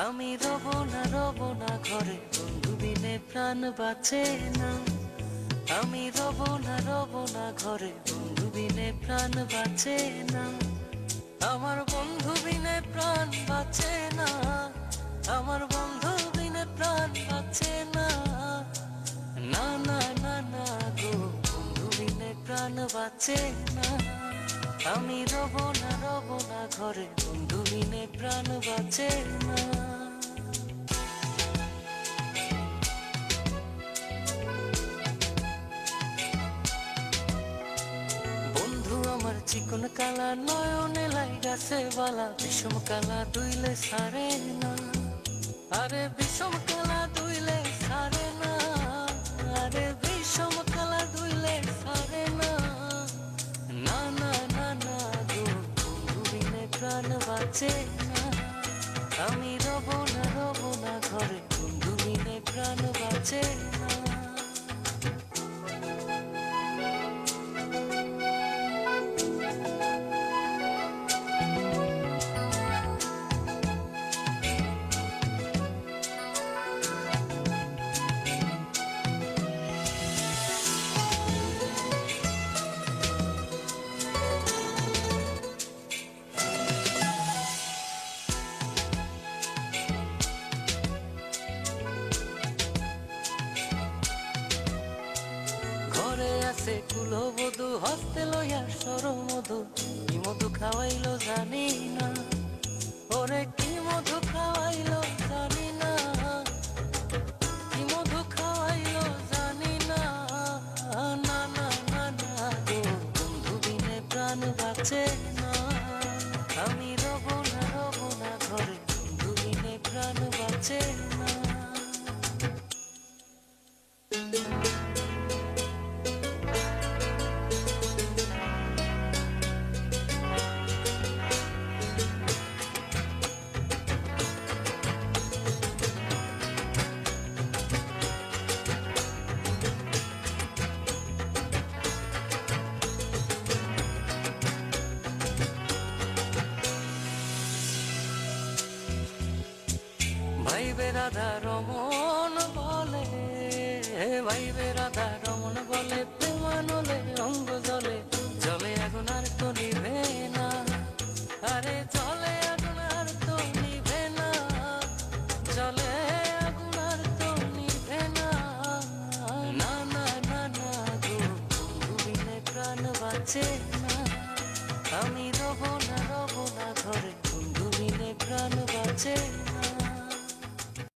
আমি রব না ঘরে, বন্ধু বিনে প্রাণ বাঁচে না। আমি রব না ঘরে, বন্ধু বিনে প্রাণ বাঁচে না। আমার বন্ধু বিনে প্রাণ বাঁচে না। আমার বন্ধু বিনে প্রাণ বাঁচে না। না না না না গো, বন্ধু বিনে প্রাণ বাঁচে না। আমি রব না ঘরে, বন্ধু বিনে প্রাণ বাঁচে না। বন্ধু আমার চিকন কালা, নয়নে লাইগাছে বালা, বিষম কালা দুইলে সারে না। আরে বিষম কালা দুইলে সারে না। আরে বিষম কালা দুইলে সারে না। না না না না গো, বন্ধু বিনে প্রাণ বাঁচে না। আমি রব না ঘরে, বন্ধু বিনে প্রাণ বাঁচে না। ঘরে আছে কুলবধূ, হস্তে লইয়া সরমধু, কি মধু খাওয়াইলো জানি না। ওরে কি মধু খাওয়াইলো জানি না। কি মধু খাওয়াইলো জানি না। না না না না গো, বন্ধু বিনে প্রাণ বাঁচে না। আমি রব না ঘরে, বন্ধু বিনে প্রাণ বাঁচে না। ভাইবে রাধা রমন বলে, ভাইবে রাধা রমন বলে, প্রেমানলে অঙ্গ জলে, জলে আগুন আর তো নিভে না। আরে জলে আগুন আর তো নিভে না। জলে আগুন আর তো নিভে না। না না না না গো, বন্ধু বিনে প্রাণ বাঁচে না। আমি